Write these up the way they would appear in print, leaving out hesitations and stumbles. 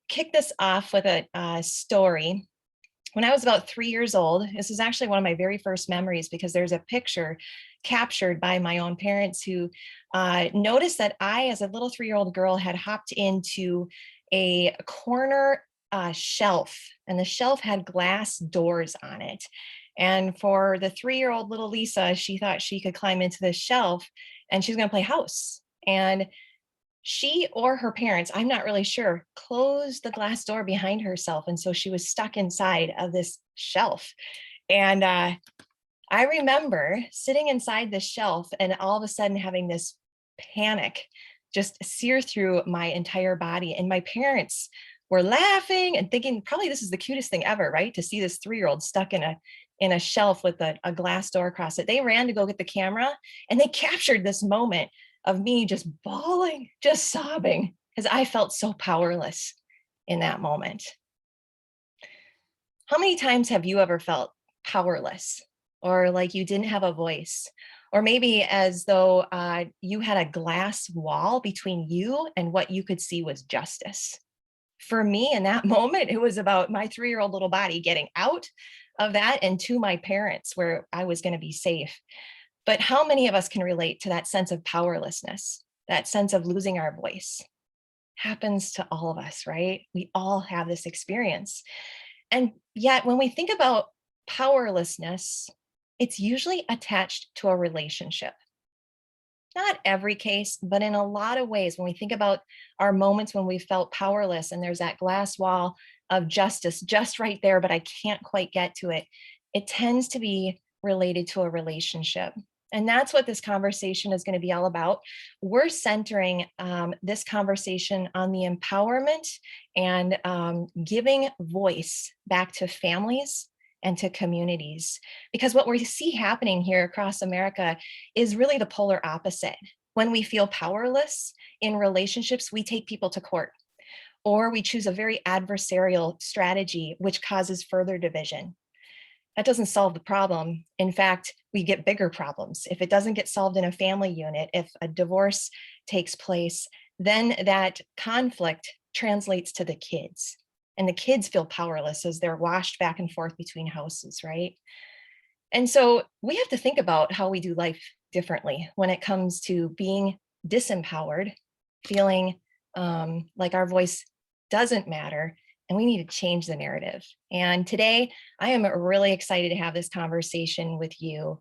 kick this off with a story. When I was about 3 years old, this is actually one of my very first memories because there's a picture captured by my own parents who noticed that I, as a little 3-year-old girl, had hopped into a corner shelf, and the shelf had glass doors on it. And for the 3-year-old little Lisa, she thought she could climb into this shelf and she's going to play house. And she or her parents, I'm not really sure, closed the glass door behind herself. And so she was stuck inside of this shelf. And I remember sitting inside this shelf and all of a sudden having this panic just sear through my entire body. And my parents were laughing and thinking, probably this is the cutest thing ever, right? To see this 3-year-old stuck in a shelf with a glass door across it. They ran to go get the camera and they captured this moment of me just bawling, just sobbing, because I felt so powerless in that moment. How many times have you ever felt powerless or like you didn't have a voice? Or maybe as though you had a glass wall between you and what you could see was justice. For me, in that moment, it was about my 3-year-old little body getting out of that and to my parents where I was going to be safe. But how many of us can relate to that sense of powerlessness, that sense of losing our voice? Happens to all of us, right? We all have this experience. And yet, when we think about powerlessness, it's usually attached to a relationship. Not every case, but in a lot of ways, when we think about our moments when we felt powerless and there's that glass wall of justice just right there, but I can't quite get to it, it tends to be related to a relationship. And that's what this conversation is going to be all about. We're centering this conversation on the empowerment and giving voice back to families and to communities. Because what we see happening here across America is really the polar opposite. When we feel powerless in relationships, we take people to court, or we choose a very adversarial strategy, which causes further division. That doesn't solve the problem. In fact, we get bigger problems. If it doesn't get solved in a family unit, if a divorce takes place, then that conflict translates to the kids. And the kids feel powerless as they're washed back and forth between houses, right? And so we have to think about how we do life differently when it comes to being disempowered, feeling like our voice doesn't matter, and we need to change the narrative. And today, I am really excited to have this conversation with you.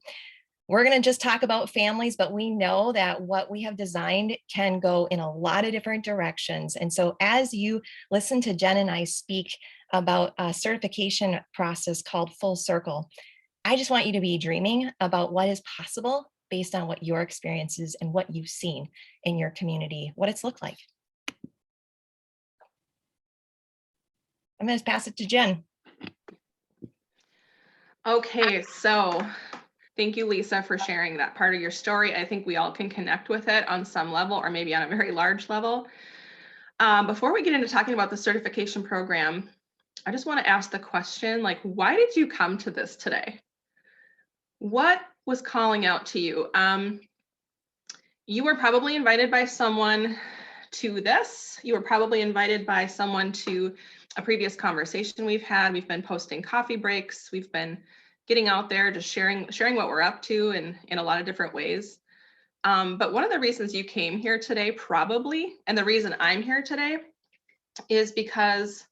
We're going to just talk about families, but we know that what we have designed can go in a lot of different directions. And so as you listen to Jen and I speak about a certification process called Full Circle, I just want you to be dreaming about what is possible based on what your experiences and what you've seen in your community, what it's looked like. I'm going to pass it to Jen. Okay, so thank you, Lisa, for sharing that part of your story. I think we all can connect with it on some level, or maybe on a very large level. Before we get into talking about the certification program, I just want to ask the question, like, why did you come to this today? What was calling out to you? You were probably invited by someone to this. You were probably invited by someone to a previous conversation we've had. We've been posting coffee breaks. We've been getting out there, just sharing what we're up to in a lot of different ways. But one of the reasons you came here today, probably, and the reason I'm here today, is because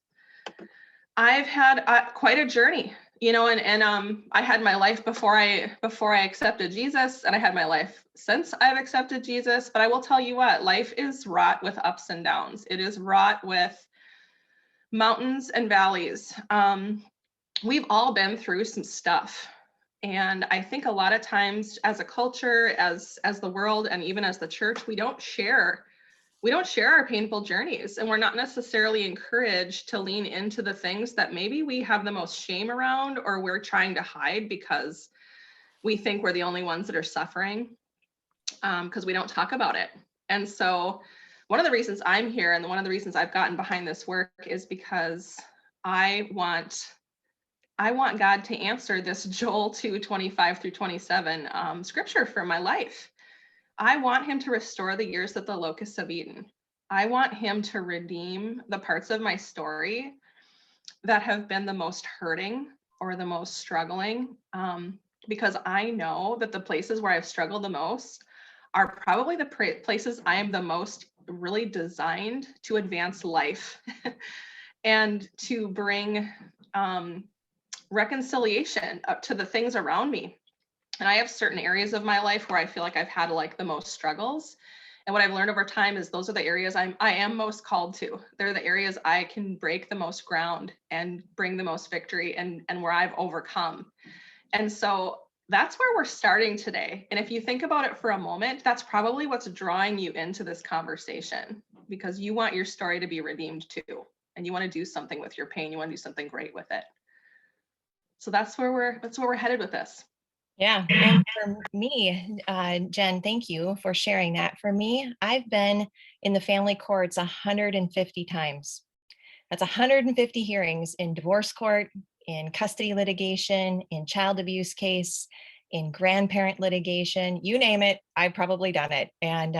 I've had quite a journey, you know, and I had my life before I accepted Jesus, and I had my life since I've accepted Jesus. But I will tell you what, life is wrought with ups and downs. It is wrought with mountains and valleys. We've all been through some stuff. And I think a lot of times as a culture, as the world, and even as the church, we don't share our painful journeys, and we're not necessarily encouraged to lean into the things that maybe we have the most shame around, or we're trying to hide because we think we're the only ones that are suffering, because we don't talk about it. And so one of the reasons I'm here, and one of the reasons I've gotten behind this work, is because I want God to answer this Joel 2:25-27 scripture for my life. I want him to restore the years that the locusts have eaten. I want him to redeem the parts of my story that have been the most hurting or the most struggling, because I know that the places where I've struggled the most are probably the places I am the most really designed to advance life and to bring reconciliation up to the things around me. And I have certain areas of my life where I feel like I've had like the most struggles. And what I've learned over time is those are the areas I am most called to. They're the areas I can break the most ground and bring the most victory, and where I've overcome. And so that's where we're starting today. And if you think about it for a moment, that's probably what's drawing you into this conversation, because you want your story to be redeemed too. And you want to do something with your pain. You want to do something great with it. So that's where we're headed with this. Yeah. And for me, Jen, thank you for sharing that. For me, I've been in the family courts 150 times. That's 150 hearings in divorce court, in custody litigation, in child abuse case, in grandparent litigation, you name it, I've probably done it. And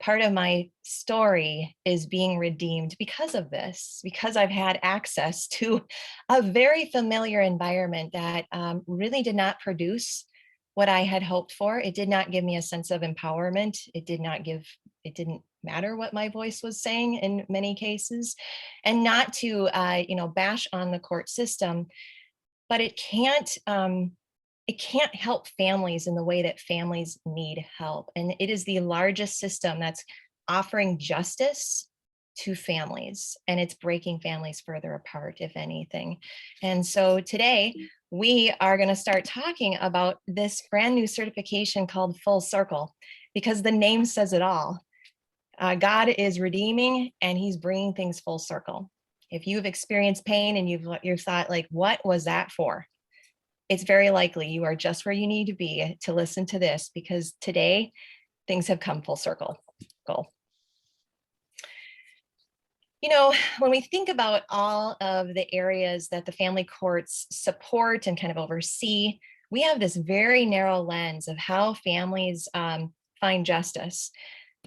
part of my story is being redeemed because of this, because I've had access to a very familiar environment that really did not produce what I had hoped for. It did not give me a sense of empowerment. It didn't matter what my voice was saying in many cases. And not to bash on the court system, but it can't help families in the way that families need help. And it is the largest system that's offering justice to families, and it's breaking families further apart, if anything. And so today we are going to start talking about this brand new certification called Full Circle, because the name says it all. God is redeeming, and he's bringing things full circle. If you've experienced pain and you've thought like, what was that for? It's very likely you are just where you need to be to listen to this, because today things have come full circle. Goal. When we think about all of the areas that the family courts support and kind of oversee, we have this very narrow lens of how families find justice.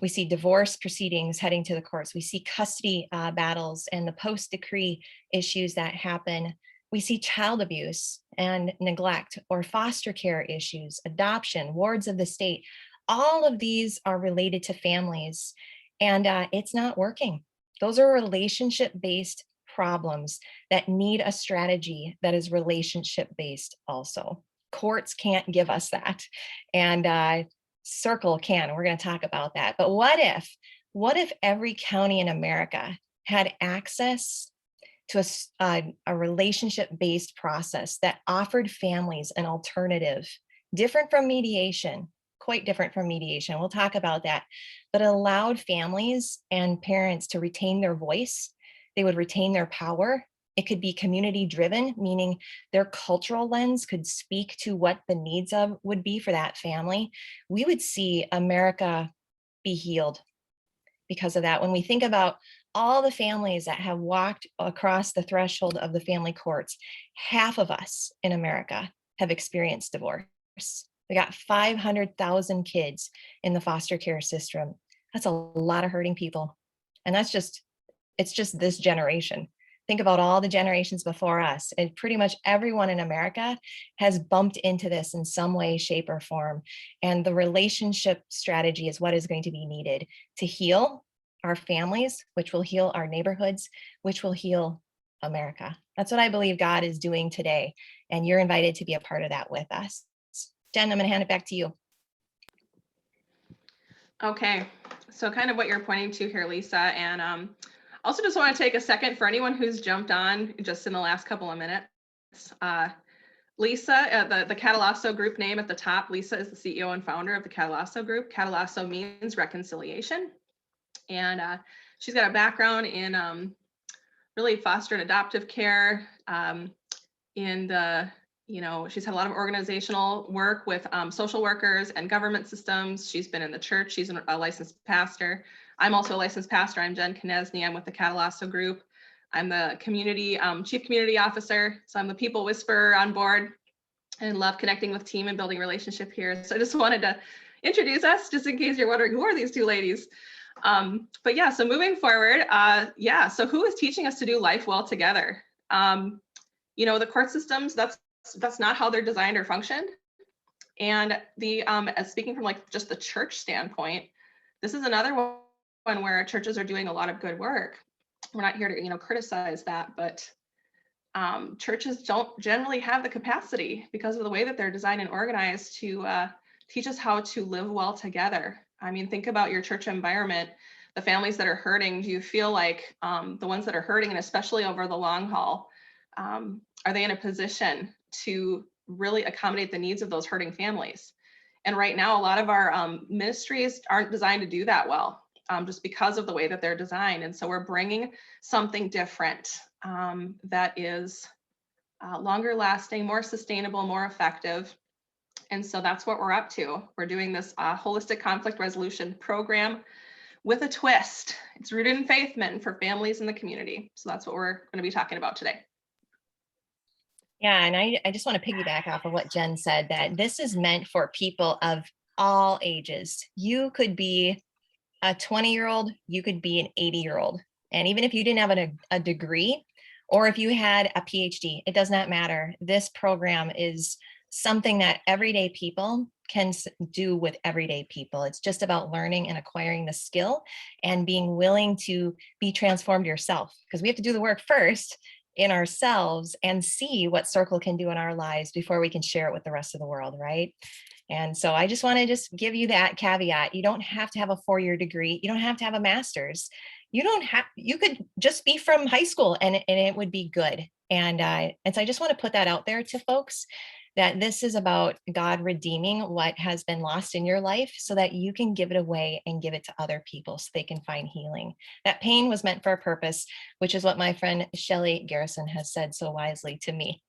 We see divorce proceedings heading to the courts. We see custody battles and the post-decree issues that happen. We see child abuse and neglect or foster care issues, adoption, wards of the state. All of these are related to families, and it's not working. Those are relationship-based problems that need a strategy that is relationship-based also. Courts can't give us that. And Circle can. We're going to talk about that. But what if every county in America had access to a relationship-based process that offered families an alternative, different from mediation, quite different from mediation. We'll talk about that, but it allowed families and parents to retain their voice. They would retain their power. It could be community driven, meaning their cultural lens could speak to what the needs of would be for that family. We would see America be healed because of that. When we think about all the families that have walked across the threshold of the family courts, half of us in America have experienced divorce. We got 500,000 kids in the foster care system. That's a lot of hurting people. And it's just this generation. Think about all the generations before us, and pretty much everyone in America has bumped into this in some way, shape, or form. And the relationship strategy is what is going to be needed to heal our families, which will heal our neighborhoods, which will heal America. That's what I believe God is doing today. And you're invited to be a part of that with us. Jen, I'm going to hand it back to you. Okay, so kind of what you're pointing to here, Lisa, and also just want to take a second for anyone who's jumped on just in the last couple of minutes. Lisa, the Catalasso Group name at the top, Lisa is the CEO and founder of the Catalasso Group. Catalasso means reconciliation, and she's got a background in really foster and adoptive care, she's had a lot of organizational work with social workers and government systems. She's been in the church. She's a licensed pastor. I'm also a licensed pastor. I'm Jen Knesny. I'm with the Catalasso Group. I'm the chief community officer. So I'm the people whisperer on board and love connecting with team and building relationship here. So I just wanted to introduce us just in case you're wondering, who are these two ladies? But yeah, so moving forward, yeah, so who is teaching us to do life well together? The court systems, that's not how they're designed or functioned. And as speaking from like just the church standpoint, this is another one where churches are doing a lot of good work. We're not here to, criticize that, but churches don't generally have the capacity because of the way that they're designed and organized to teach us how to live well together. I mean, think about your church environment, the families that are hurting. Do you feel like the ones that are hurting, and especially over the long haul, are they in a position to really accommodate the needs of those hurting families? And right now, a lot of our ministries aren't designed to do that well, just because of the way that they're designed. And so we're bringing something different that is longer lasting, more sustainable, more effective. And so that's what we're up to. We're doing this holistic conflict resolution program with a twist. It's rooted in faith, meant for families in the community. So that's what we're going to be talking about today. Yeah, and I just want to piggyback off of what Jen said, that this is meant for people of all ages. You could be a 20-year-old, you could be an 80-year-old. And even if you didn't have a degree, or if you had a PhD, it does not matter. This program is something that everyday people can do with everyday people. It's just about learning and acquiring the skill and being willing to be transformed yourself, because we have to do the work first in ourselves and see what Circle can do in our lives before we can share it with the rest of the world, right? And so I just want to just give you that caveat. You don't have to have a 4-year degree. You don't have to have a master's. You could just be from high school and it would be good. And so I just want to put that out there to folks, that this is about God redeeming what has been lost in your life so that you can give it away and give it to other people so they can find healing. That pain was meant for a purpose, which is what my friend Shelley Garrison has said so wisely to me.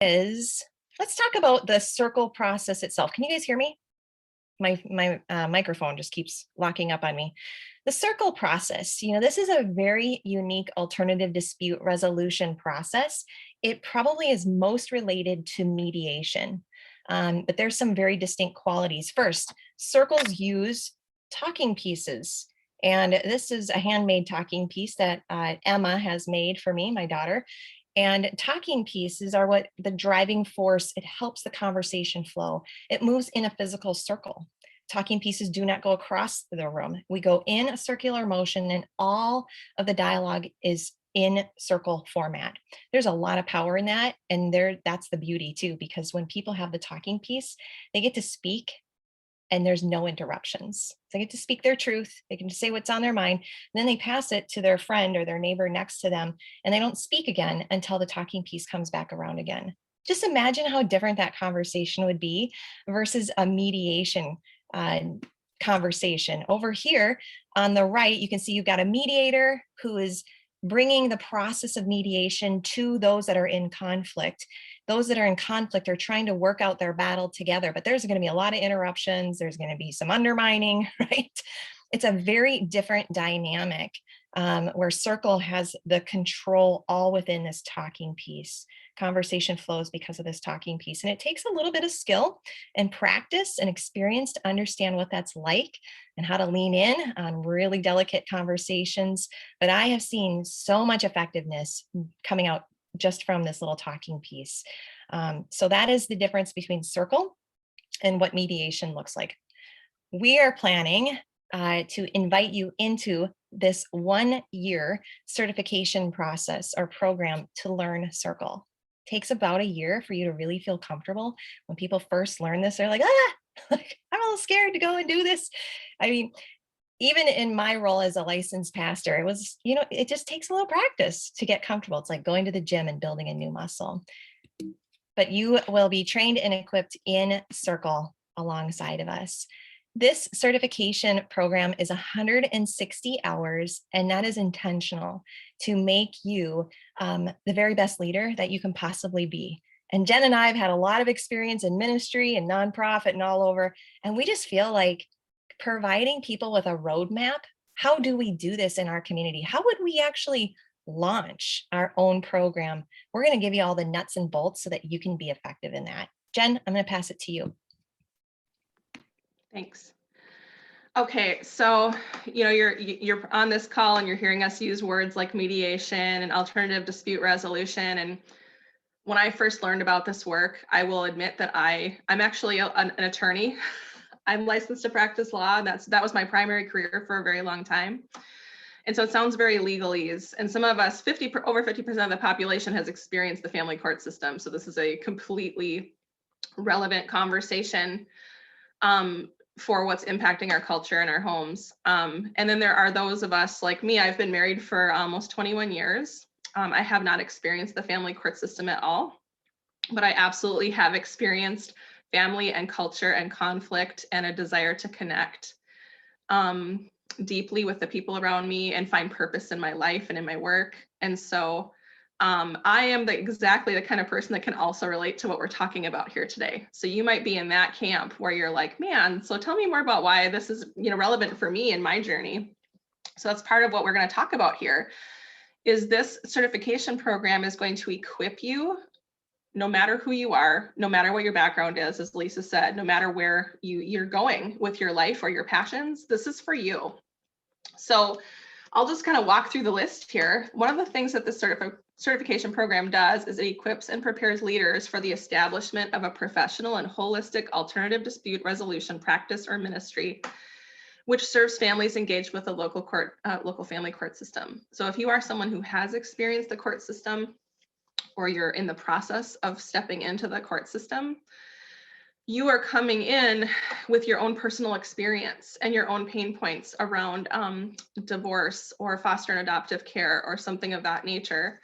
Let's talk about the Circle process itself. Can you guys hear me? My microphone just keeps locking up on me. The Circle process, this is a very unique alternative dispute resolution process. It probably is most related to mediation, but there's some very distinct qualities. First, circles use talking pieces. And this is a handmade talking piece that Emma has made for me, my daughter. And talking pieces are what the driving force. It helps the conversation flow. It moves in a physical circle. Talking pieces do not go across the room. We go in a circular motion, and all of the dialogue is in circle format. There's a lot of power in that. And that's the beauty too, because when people have the talking piece, they get to speak and there's no interruptions. They get to speak their truth. They can say what's on their mind. And then they pass it to their friend or their neighbor next to them, and they don't speak again until the talking piece comes back around again. Just imagine how different that conversation would be versus a mediation conversation. Over here on the right, you can see you've got a mediator who is bringing the process of mediation to those that are in conflict. Those that are in conflict are trying to work out their battle together, but there's going to be a lot of interruptions. There's going to be some undermining, right? It's a very different dynamic where Circle has the control all within this talking piece. Conversation flows because of this talking piece. And it takes a little bit of skill and practice and experience to understand what that's like and how to lean in on really delicate conversations. But I have seen so much effectiveness coming out just from this little talking piece. So that is the difference between Circle and what mediation looks like. We are planning to invite you into this 1-year certification process or program to learn Circle. It takes about a year for you to really feel comfortable. When people first learn this, they're like, I'm a little scared to go and do this. I mean, even in my role as a licensed pastor, it was, it just takes a little practice to get comfortable. It's like going to the gym and building a new muscle. But you will be trained and equipped in Circle alongside of us. This certification program is 160 hours, and that is intentional to make you the very best leader that you can possibly be. And Jen and I have had a lot of experience in ministry and nonprofit and all over, and we just feel like providing people with a roadmap. How do we do this in our community? How would we actually launch our own program. We're going to give you all the nuts and bolts so that you can be effective in that. Jen, I'm going to pass it to you. Thanks. Okay, so you're on this call and you're hearing us use words like mediation and alternative dispute resolution. And when I first learned about this work, I will admit that I'm actually an attorney. I'm licensed to practice law, and that was my primary career for a very long time. And so it sounds very legalese. And some of us, over 50% of the population has experienced the family court system. So this is a completely relevant conversation for what's impacting our culture and our homes. And then there are those of us like me. I've been married for almost 21 years. I have not experienced the family court system at all, but I absolutely have experienced family and culture and conflict and a desire to connect deeply with the people around me and find purpose in my life and in my work. And so I am exactly the kind of person that can also relate to what we're talking about here today. So you might be in that camp where you're like, man, so tell me more about why this is relevant for me in my journey. So that's part of what we're going to talk about here. Is this certification program is going to equip you, no matter who you are, no matter what your background is, as Lisa said, no matter where you're going with your life or your passions, this is for you. So I'll just kind of walk through the list here. One of the things that the certification program does is it equips and prepares leaders for the establishment of a professional and holistic alternative dispute resolution practice or ministry, which serves families engaged with the local family court system. So if you are someone who has experienced the court system, or you're in the process of stepping into the court system, you are coming in with your own personal experience and your own pain points around divorce or foster and adoptive care or something of that nature.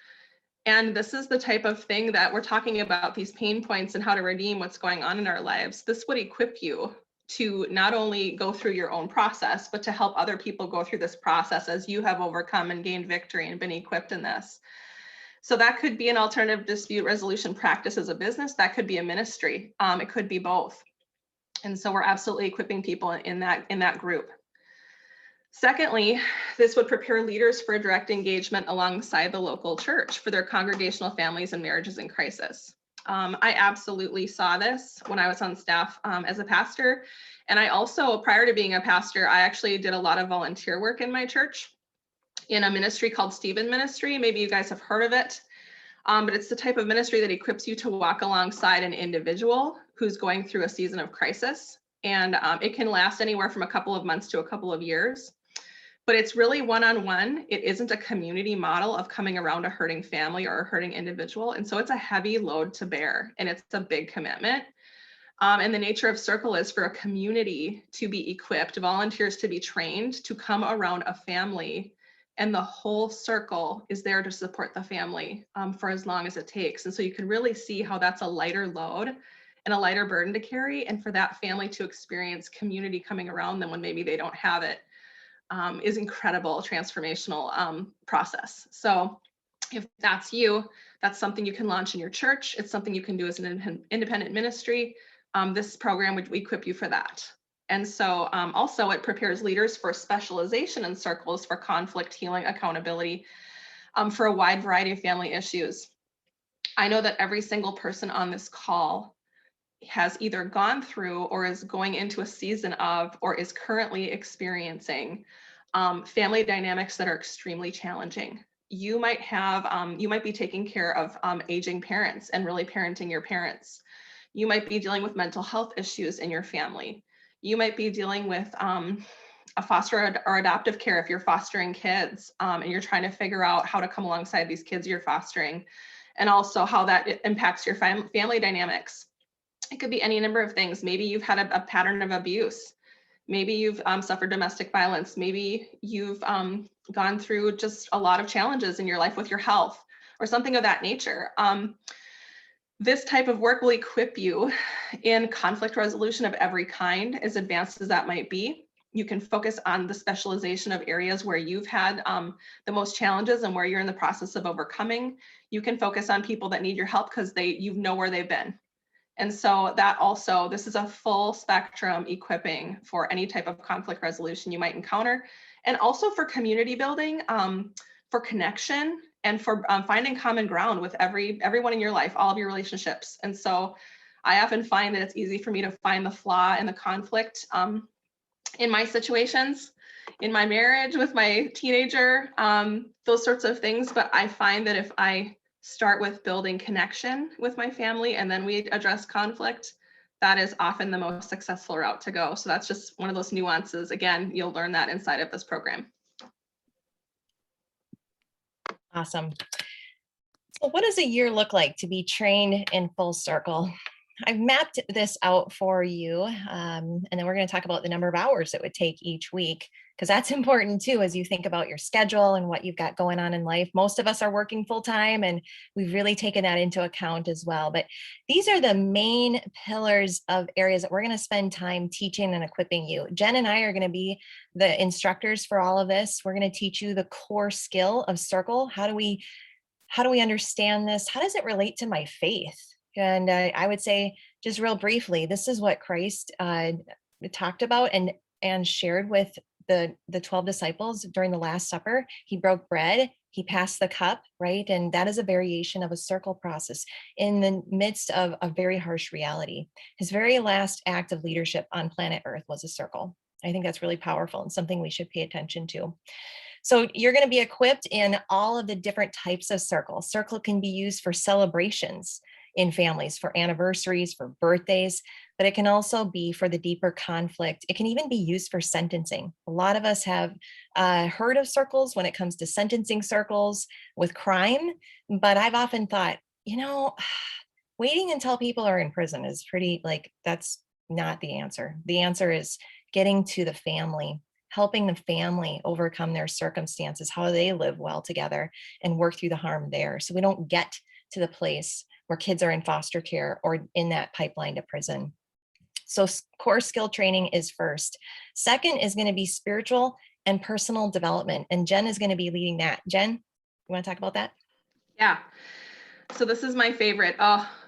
And this is the type of thing that we're talking about, these pain points and how to redeem what's going on in our lives. This would equip you to not only go through your own process, but to help other people go through this process as you have overcome and gained victory and been equipped in this. So that could be an alternative dispute resolution practice as a business. That could be a ministry. It could be both. And so we're absolutely equipping people in that group. Secondly, this would prepare leaders for direct engagement alongside the local church for their congregational families and marriages in crisis. I absolutely saw this when I was on staff as a pastor. And I also, prior to being a pastor, I actually did a lot of volunteer work in my church in a ministry called Stephen Ministry. Maybe you guys have heard of it, but it's the type of ministry that equips you to walk alongside an individual who's going through a season of crisis. And it can last anywhere from a couple of months to a couple of years, but it's really one-on-one. It isn't a community model of coming around a hurting family or a hurting individual. And so it's a heavy load to bear, and it's a big commitment. And the nature of Circle is for a community to be equipped, volunteers to be trained to come around a family, and the whole circle is there to support the family for as long as it takes. And so you can really see how that's a lighter load and a lighter burden to carry, and for that family to experience community coming around them when maybe they don't have it is incredible, transformational process. So if that's you, that's something you can launch in your church. It's something you can do as an independent ministry. This program would equip you for that. And so also it prepares leaders for specialization in circles for conflict, healing, accountability for a wide variety of family issues. I know that every single person on this call has either gone through or is going into a season of or is currently experiencing family dynamics that are extremely challenging. You might be taking care of aging parents and really parenting your parents. You might be dealing with mental health issues in your family. You might be dealing with a foster or adoptive care if you're fostering kids and you're trying to figure out how to come alongside these kids you're fostering, and also how that impacts your family dynamics. It could be any number of things. Maybe you've had a pattern of abuse. Maybe you've suffered domestic violence. Maybe you've gone through just a lot of challenges in your life with your health or something of that nature. This type of work will equip you in conflict resolution of every kind, as advanced as that might be. You can focus on the specialization of areas where you've had the most challenges and where you're in the process of overcoming. You can focus on people that need your help because you know where they've been. And so this is a full spectrum equipping for any type of conflict resolution you might encounter, and also for community building, for connection and for finding common ground with everyone in your life, all of your relationships. And so I often find that it's easy for me to find the flaw and the conflict in my situations, in my marriage with my teenager, those sorts of things. But I find that if I start with building connection with my family and then we address conflict, that is often the most successful route to go. So that's just one of those nuances. Again, you'll learn that inside of this program. Awesome. So what does a year look like to be trained in full circle? I've mapped this out for you. And then we're going to talk about the number of hours it would take each week, because that's important too, as you think about your schedule and what you've got going on in life. Most of us are working full time, and we've really taken that into account as well. But these are the main pillars of areas that we're going to spend time teaching and equipping you. Jen and I are going to be the instructors for all of this. We're going to teach you the core skill of circle. How do we understand this? How does it relate to my faith? And I would say, just real briefly, this is what Christ talked about and shared with the 12 disciples during the Last Supper. He broke bread, he passed the cup, right? And that is a variation of a circle process in the midst of a very harsh reality. His very last act of leadership on planet Earth was a circle. I think that's really powerful and something we should pay attention to. So you're going to be equipped in all of the different types of circles. Circle can be used for celebrations in families, for anniversaries, for birthdays, but it can also be for the deeper conflict. It can even be used for sentencing. A lot of us have heard of circles when it comes to sentencing circles with crime, but I've often thought, waiting until people are in prison is that's not the answer. The answer is getting to the family, helping the family overcome their circumstances, how they live well together and work through the harm there. So we don't get to the place where kids are in foster care or in that pipeline to prison. So core skill training is first. Second is going to be spiritual and personal development. And Jen is going to be leading that. Jen, you want to talk about that? Yeah. So this is my favorite.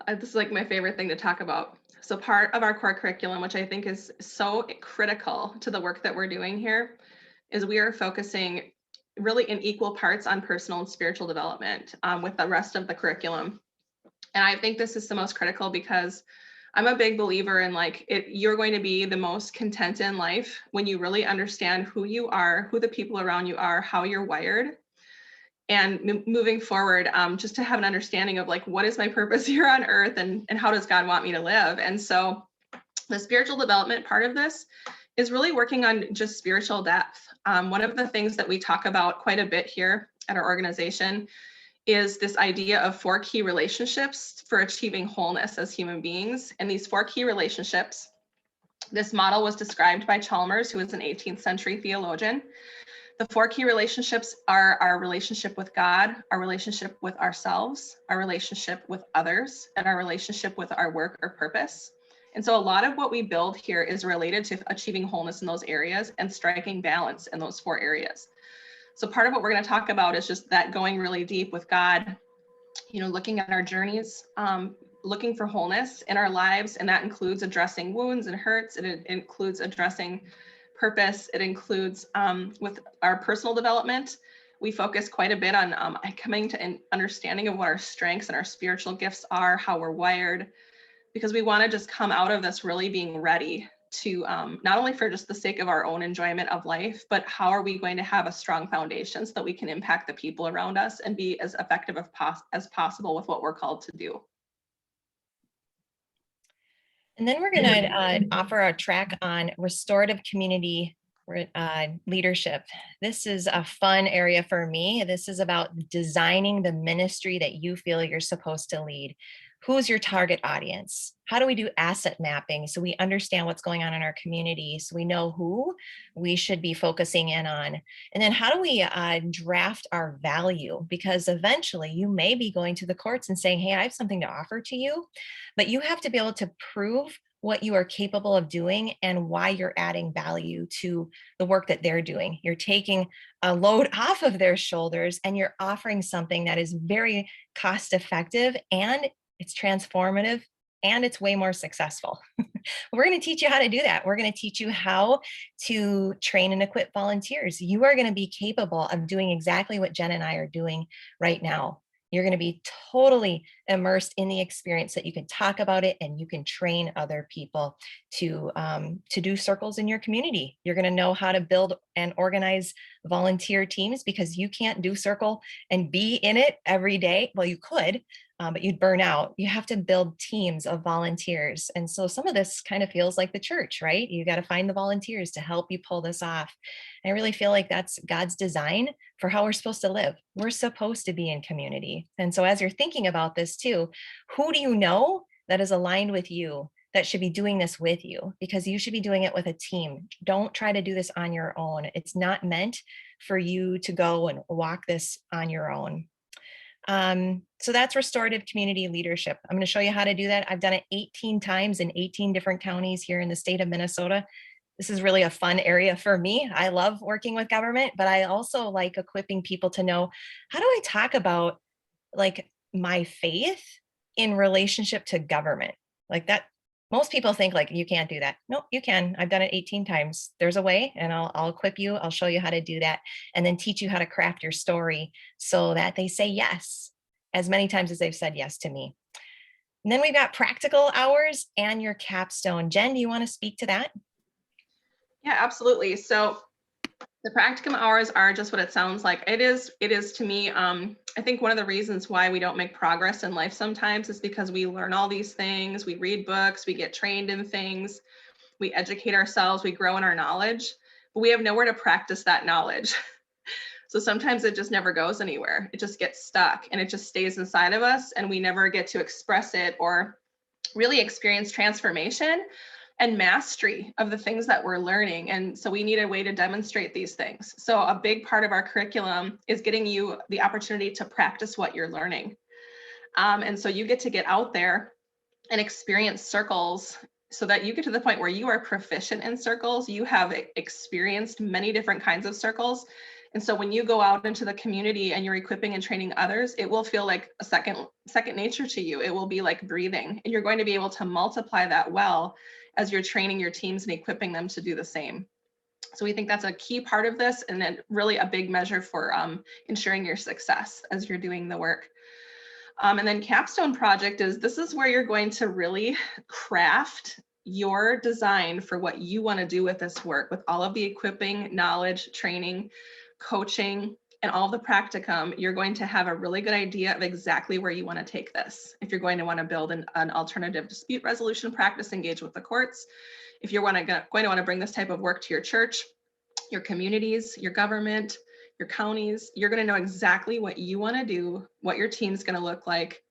This is like my favorite thing to talk about. So part of our core curriculum, which I think is so critical to the work that we're doing here, is we are focusing really in equal parts on personal and spiritual development with the rest of the curriculum. And I think this is the most critical because I'm a big believer in you're going to be the most content in life when you really understand who you are, who the people around you are, how you're wired. And moving forward, just to have an understanding of what is my purpose here on earth and how does God want me to live? And so the spiritual development part of this is really working on just spiritual depth. One of the things that we talk about quite a bit here at our organization is this idea of 4 key relationships for achieving wholeness as human beings. And these 4 key relationships, this model was described by Chalmers, who was an 18th century theologian. The 4 key relationships are our relationship with God, our relationship with ourselves, our relationship with others, and our relationship with our work or purpose. And so a lot of what we build here is related to achieving wholeness in those areas and striking balance in those 4 areas. So part of what we're going to talk about is just that going really deep with God, looking at our journeys, looking for wholeness in our lives. And that includes addressing wounds and hurts. It includes addressing purpose. It includes with our personal development. We focus quite a bit on coming to an understanding of what our strengths and our spiritual gifts are, how we're wired, because we want to just come out of this really being ready to not only for just the sake of our own enjoyment of life, but how are we going to have a strong foundation so that we can impact the people around us and be as effective as possible with what we're called to do. And then we're going to offer a track on restorative community leadership. This is a fun area for me. This is about designing the ministry that you feel you're supposed to lead. Who's your target audience? How do we do asset mapping so we understand what's going on in our community, so we know who we should be focusing in on? And then how do we draft our value? Because eventually you may be going to the courts and saying, hey, I have something to offer to you, but you have to be able to prove what you are capable of doing and why you're adding value to the work that they're doing. You're taking a load off of their shoulders and you're offering something that is very cost effective and it's transformative and it's way more successful. We're going to teach you how to do that. We're going to teach you how to train and equip volunteers. You are going to be capable of doing exactly what Jen and I are doing right now. You're going to be totally immersed in the experience that you can talk about it and you can train other people to do circles in your community. You're going to know how to build and organize volunteer teams because you can't do circle and be in it every day. Well, you could, but you'd burn out. You have to build teams of volunteers. And so some of this kind of feels like the church, right? You got to find the volunteers to help you pull this off. I really feel like that's God's design for how we're supposed to live. We're supposed to be in community. And so as you're thinking about this too, who do you know that is aligned with you that should be doing this with you? Because you should be doing it with a team. Don't try to do this on your own. It's not meant for you to go and walk this on your own. So that's restorative community leadership. I'm going to show you how to do that. I've done it 18 times in 18 different counties here in the state of Minnesota. This is really a fun area for me. I love working with government, but I also like equipping people to know, how do I talk about like my faith in relationship to government? Like that, most people think like you can't do that. No, you can. I've done it 18 times. There's a way, and I'll equip you. I'll show you how to do that, and then teach you how to craft your story so that they say yes as many times as they've said yes to me. And then we've got practical hours and your capstone. Jen, do you want to speak to that? Yeah, absolutely. So the practicum hours are just what it sounds like. It is to me. I think one of the reasons why we don't make progress in life sometimes is because we learn all these things, we read books, we get trained in things, we educate ourselves, we grow in our knowledge, but we have nowhere to practice that knowledge. So sometimes it just never goes anywhere. It just gets stuck and it just stays inside of us and we never get to express it or really experience transformation and mastery of the things that we're learning. And so we need a way to demonstrate these things. So a big part of our curriculum is getting you the opportunity to practice what you're learning. And so you get to get out there and experience circles so that you get to the point where you are proficient in circles. You have experienced many different kinds of circles. And so when you go out into the community and you're equipping and training others, it will feel like a second nature to you. It will be like breathing, and you're going to be able to multiply that well as you're training your teams and equipping them to do the same. So we think that's a key part of this, and then really a big measure for ensuring your success as you're doing the work. And then capstone project this is where you're going to really craft your design for what you want to do with this work, with all of the equipping, knowledge, training, coaching, and all the practicum. You're going to have a really good idea of exactly where you want to take this. If you're going to want to build an alternative dispute resolution practice, engage with the courts, if you're going to want to bring this type of work to your church, your communities, your government, your counties, you're going to know exactly what you want to do, what your team's going to look like,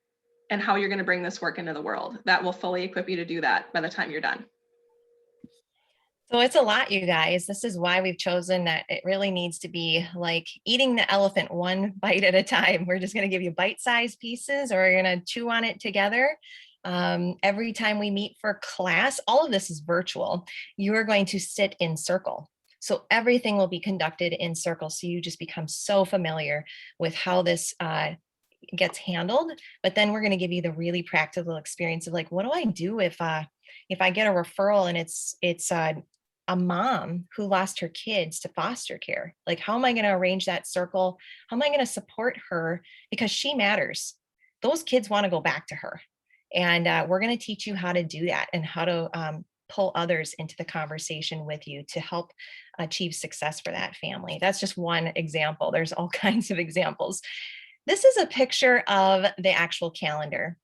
and how you're going to bring this work into the world. That will fully equip you to do that by the time you're done. So it's a lot, you guys. This is why we've chosen that it really needs to be like eating the elephant one bite at a time. We're just going to give you bite-sized pieces, or we're going to chew on it together. Every time we meet for class, all of this is virtual. You are going to sit in circle. So everything will be conducted in circle. So you just become so familiar with how this gets handled. But then we're going to give you the really practical experience of like, what do I do if I get a referral and it's a mom who lost her kids to foster care? Like, how am I going to arrange that circle? How am I going to support her? Because she matters. Those kids want to go back to her. And we're going to teach you how to do that and how to pull others into the conversation with you to help achieve success for that family. That's just one example. There's all kinds of examples. This is a picture of the actual calendar.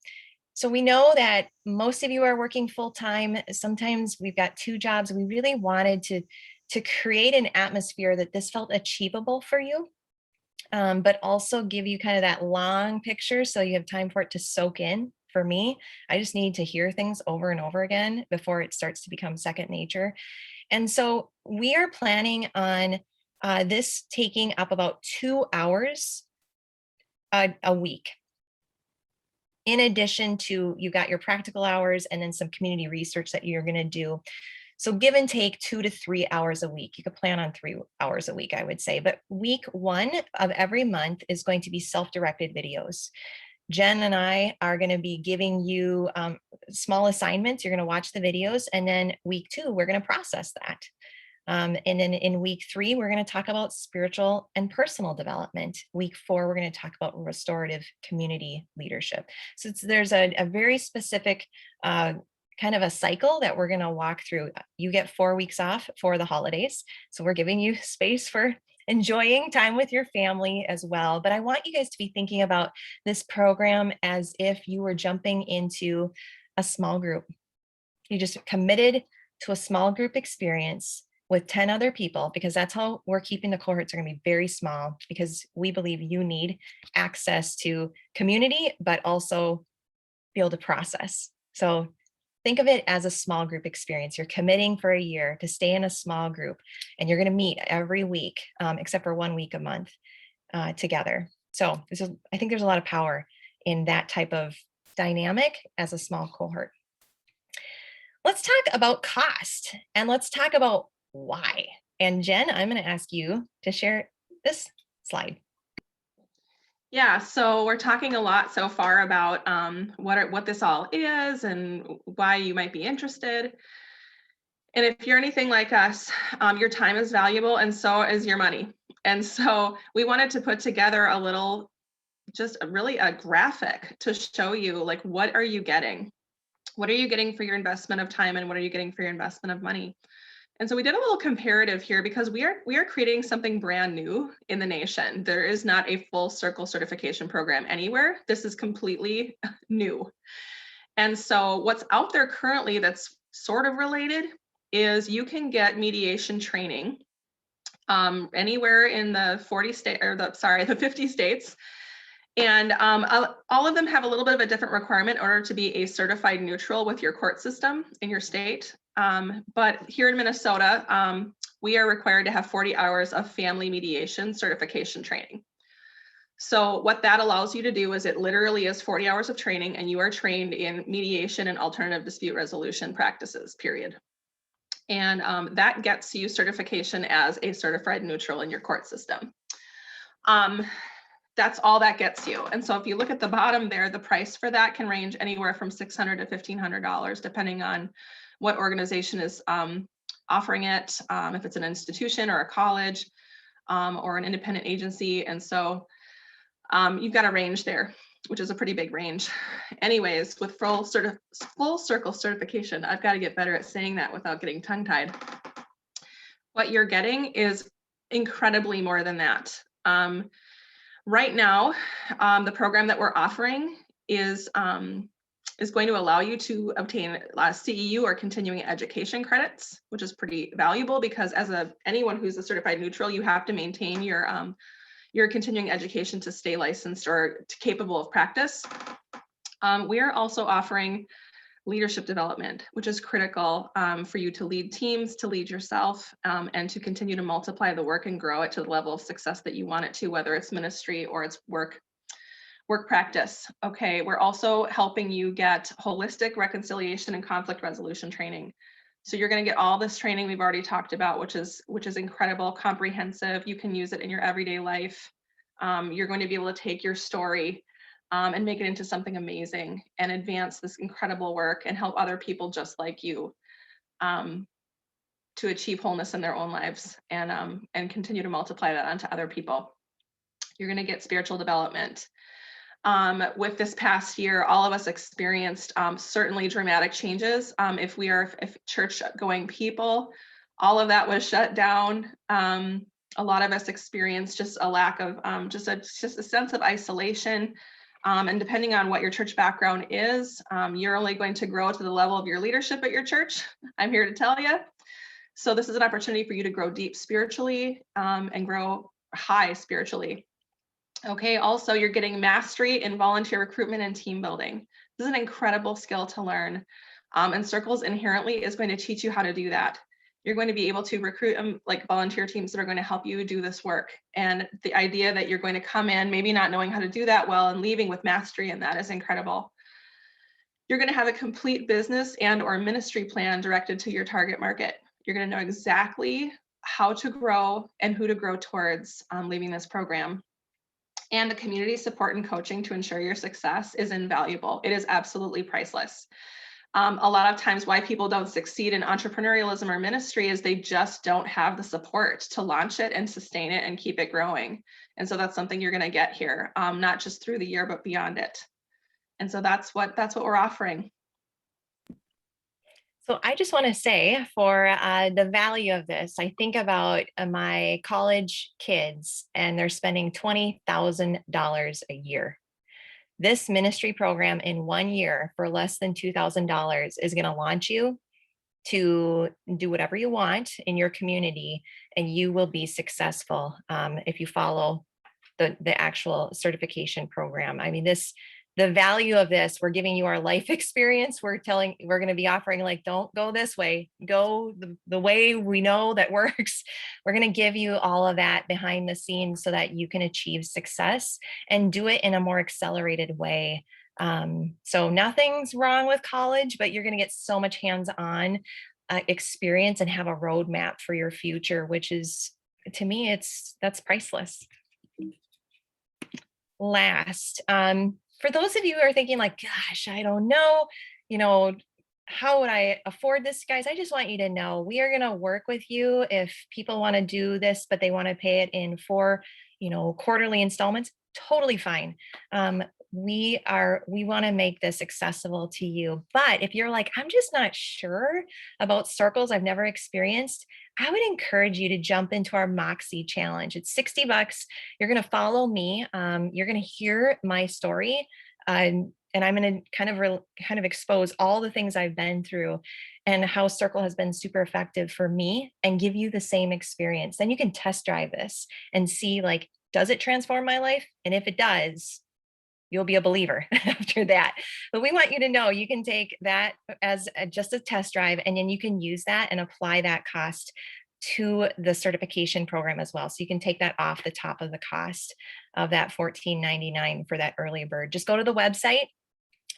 So we know that most of you are working full time. Sometimes we've got two jobs. We really wanted to create an atmosphere that this felt achievable for you, but also give you kind of that long picture so you have time for it to soak in. For me, I just need to hear things over and over again before it starts to become second nature. And so we are planning on this taking up about 2 hours a week. In addition to, you got your practical hours and then some community research that you're going to do. So give and take 2 to 3 hours a week. You could plan on 3 hours a week, I would say. But week 1 of every month is going to be self-directed videos. Jen and I are going to be giving you small assignments. You're going to watch the videos, and then week 2, we're going to process that. And then in week 3, we're going to talk about spiritual and personal development. Week 4, we're going to talk about restorative community leadership. So there's a very specific kind of a cycle that we're going to walk through. You get 4 weeks off for the holidays. So we're giving you space for enjoying time with your family as well. But I want you guys to be thinking about this program as if you were jumping into a small group. You just committed to a small group experience with 10 other people, because that's how we're keeping the cohorts are going to be very small, because we believe you need access to community, but also be able to process. So think of it as a small group experience. You're committing for a year to stay in a small group, and you're going to meet every week, except for 1 week a month together. So I think there's a lot of power in that type of dynamic as a small cohort. Let's talk about cost, and let's talk about why. And Jen, I'm going to ask you to share this slide. Yeah, so we're talking a lot so far about what this all is and why you might be interested. And if you're anything like us, your time is valuable, and so is your money. And so we wanted to put together a little, just really a graphic to show you, like, what are you getting? What are you getting for your investment of time, and what are you getting for your investment of money? And so we did a little comparative here, because we are creating something brand new in the nation. There is not a full circle certification program anywhere. This is completely new. And so what's out there currently that's sort of related is you can get mediation training anywhere in the 50 states. And all of them have a little bit of a different requirement in order to be a certified neutral with your court system in your state. But here in Minnesota, we are required to have 40 hours of family mediation certification training. So what that allows you to do is, it literally is 40 hours of training, and you are trained in mediation and alternative dispute resolution practices, period. And that gets you certification as a certified neutral in your court system. That's all that gets you. And so if you look at the bottom there, the price for that can range anywhere from $600 to $1,500, depending on what organization is offering it, if it's an institution or a college or an independent agency. And so you've got a range there, which is a pretty big range. Anyways, with full circle certification, I've got to get better at saying that without getting tongue-tied. What you're getting is incredibly more than that. Right now, the program that we're offering is going to allow you to obtain CEU or continuing education credits, which is pretty valuable, because as anyone who's a certified neutral, you have to maintain your continuing education to stay licensed or capable of practice. We are also offering leadership development, which is critical for you to lead teams, to lead yourself, and to continue to multiply the work and grow it to the level of success that you want it to, whether it's ministry or it's work practice. Okay, we're also helping you get holistic reconciliation and conflict resolution training. So you're going to get all this training we've already talked about, which is incredible, comprehensive. You can use it in your everyday life. You're going to be able to take your story and make it into something amazing, and advance this incredible work and help other people just like you to achieve wholeness in their own lives, and continue to multiply that onto other people. You're going to get spiritual development. With this past year, all of us experienced certainly dramatic changes. If church going people, all of that was shut down. A lot of us experienced just a lack of just a sense of isolation. And depending on what your church background is, you're only going to grow to the level of your leadership at your church. I'm here to tell you. So this is an opportunity for you to grow deep spiritually and grow high spiritually. Okay, also you're getting mastery in volunteer recruitment and team building. This is an incredible skill to learn. And Circles inherently is going to teach you how to do that. You're going to be able to recruit like volunteer teams that are going to help you do this work. And the idea that you're going to come in, maybe not knowing how to do that well, and leaving with mastery in that is incredible. You're going to have a complete business and or ministry plan directed to your target market. You're going to know exactly how to grow and who to grow towards leaving this program. And the community support and coaching to ensure your success is invaluable. It is absolutely priceless. A lot of times why people don't succeed in entrepreneurialism or ministry is they just don't have the support to launch it and sustain it and keep it growing. And so that's something you're going to get here, not just through the year, but beyond it. And so that's what we're offering. So I just want to say for the value of this, I think about my college kids and they're spending $20,000 a year. This ministry program in 1 year for less than $2,000 is going to launch you to do whatever you want in your community, and you will be successful if you follow the actual certification program. I mean, the value of this, we're giving you our life experience. We're going to be offering like, don't go this way, go the way we know that works. We're going to give you all of that behind the scenes so that you can achieve success and do it in a more accelerated way. So nothing's wrong with college, but you're going to get so much hands-on experience and have a roadmap for your future, which is, to me, that's priceless. Last, for those of you who are thinking like, gosh, I don't know, how would I afford this, guys? I just want you to know we are going to work with you if people want to do this, but they want to pay it in 4, quarterly installments. Totally fine. We want to make this accessible to you. But if you're like, I'm just not sure about circles, I've never experienced, I would encourage you to jump into our Moxie challenge. It's $60. You're going to follow me. You're going to hear my story. And I'm going to kind of expose all the things I've been through and how Circle has been super effective for me and give you the same experience. Then you can test drive this and see, like, does it transform my life? And if it does, you'll be a believer after that. But we want you to know you can take that as just a test drive, and then you can use that and apply that cost to the certification program as well. So you can take that off the top of the cost of that $14.99 for that early bird. Just go to the website,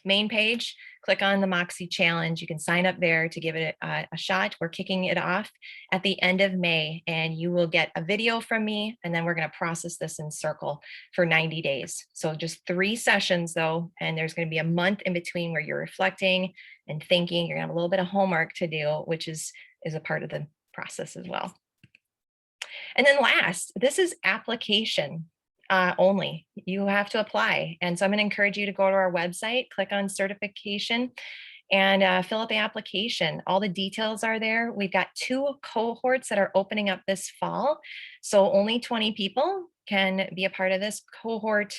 main page, click on the Moxie challenge. You can sign up there to give it a shot. We're kicking it off at the end of May, and you will get a video from me, and then we're going to process this in Circle for 90 days. So just 3 sessions though, and there's going to be a month in between where you're reflecting and thinking. You're going to have a little bit of homework to do, which is a part of the process as well. And then last, this is application only. You have to apply. And so I'm going to encourage you to go to our website, click on certification, and fill out the application. All the details are there. We've got 2 cohorts that are opening up this fall. So only 20 people can be a part of this cohort.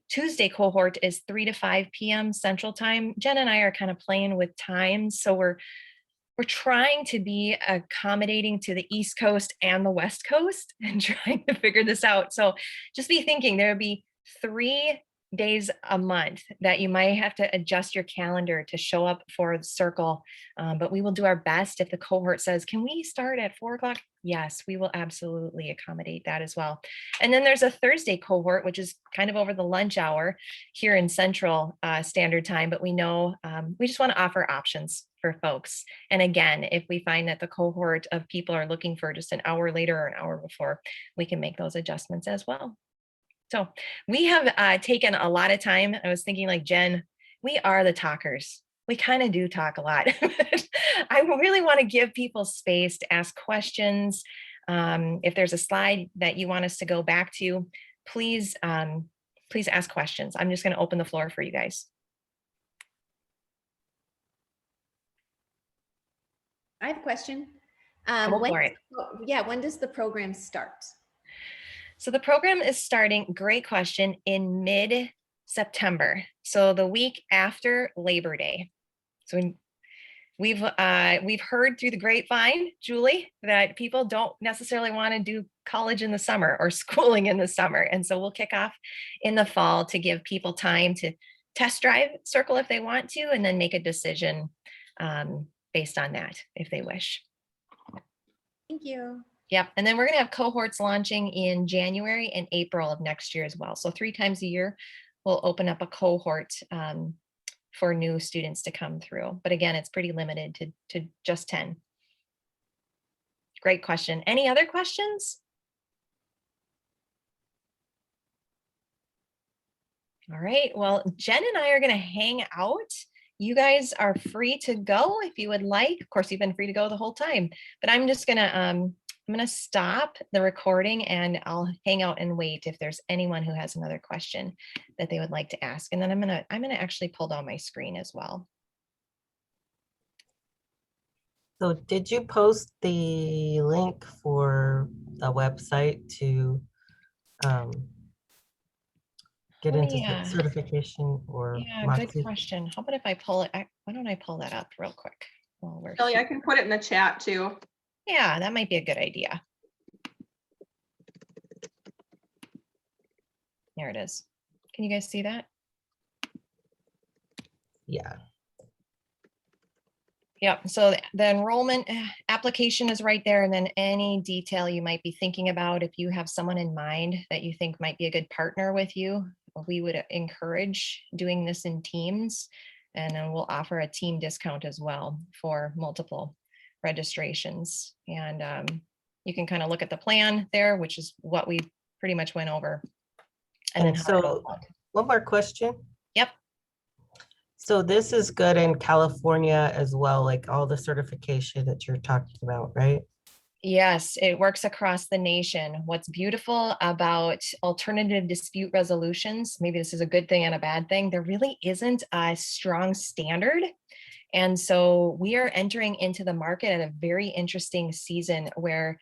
Tuesday cohort is 3 to 5 p.m. Central Time. Jen and I are kind of playing with times. So we're trying to be accommodating to the East Coast and the West Coast and trying to figure this out. So just be thinking there'll be 3 days a month that you might have to adjust your calendar to show up for the Circle. But we will do our best. If the cohort says, can we start at 4 o'clock? Yes, we will absolutely accommodate that as well. And then there's a Thursday cohort, which is kind of over the lunch hour here in Central Standard Time. But we know we just want to offer options for folks. And again, if we find that the cohort of people are looking for just an hour later or an hour before, we can make those adjustments as well. So we have taken a lot of time. I was thinking like, Jen, we are the talkers. We kind of do talk a lot. I really want to give people space to ask questions. If there's a slide that you want us to go back to, please ask questions. I'm just going to open the floor for you guys. I have a question. When does the program start? So the program is starting, great question, in mid-September. So the week after Labor Day. So we've heard through the grapevine, Julie, that people don't necessarily want to do college in the summer or schooling in the summer. And so we'll kick off in the fall to give people time to test drive Circle if they want to, and then make a decision based on that if they wish. Thank you. Yep. And then we're going to have cohorts launching in January and April of next year as well. So 3 times a year, we'll open up a cohort for new students to come through. But again, it's pretty limited to just 10. Great question. Any other questions? All right. Well, Jen and I are going to hang out. You guys are free to go if you would like. Of course, you've been free to go the whole time, but I'm just going to I'm going to stop the recording and I'll hang out and wait if there's anyone who has another question that they would like to ask. And then I'm going to actually pull down my screen as well. So did you post the link for the website to get into Yeah. certification or Yeah, good Moxie? question. How about if I pull it? Why don't I pull that up real quick while we're Kelly, I here? can put it in the chat too. Yeah, that might be a good idea. There it is. Can you guys see that? Yeah. Yep. So the enrollment application is right there. And then any detail you might be thinking about, if you have someone in mind that you think might be a good partner with you, we would encourage doing this in teams. And then we'll offer a team discount as well for multiple registrations. And you can kind of look at the plan there, which is what we pretty much went over. And then And how it'll so look. one more question. Yep. So this is good in California as well, like all the certification that you're talking about, right? Yes, it works across the nation. What's beautiful about alternative dispute resolutions, maybe this is a good thing and a bad thing, there really isn't a strong standard. And so we are entering into the market at a very interesting season where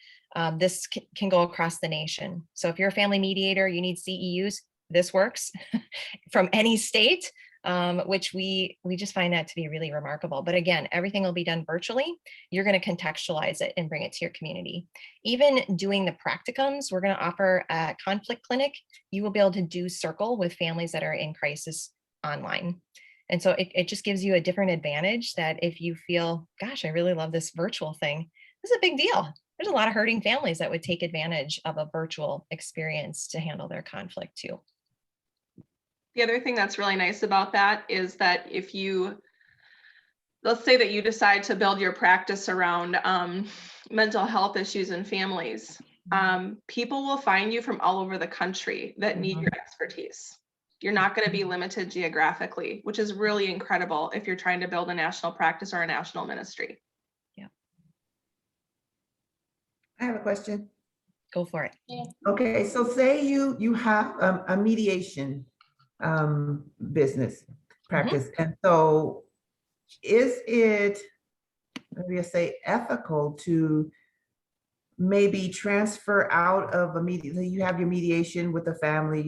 this can go across the nation. So if you're a family mediator, you need CEUs, this works from any state. Which we just find that to be really remarkable. But again, everything will be done virtually. You're going to contextualize it and bring it to your community. Even doing the practicums, we're going to offer a conflict clinic. You will be able to do circle with families that are in crisis online. And so it just gives you a different advantage that if you feel, gosh, I really love this virtual thing, this is a big deal. There's a lot of hurting families that would take advantage of a virtual experience to handle their conflict too. The other thing that's really nice about that is that if you, let's say that you decide to build your practice around mental health issues in families, people will find you from all over the country that need your expertise. You're not going to be limited geographically, which is really incredible if you're trying to build a national practice or a national ministry. Yeah. I have a question. Go for it. Okay, so say you have a mediation business practice, and so is it, maybe I say, ethical to maybe transfer out of a you have your mediation with the family,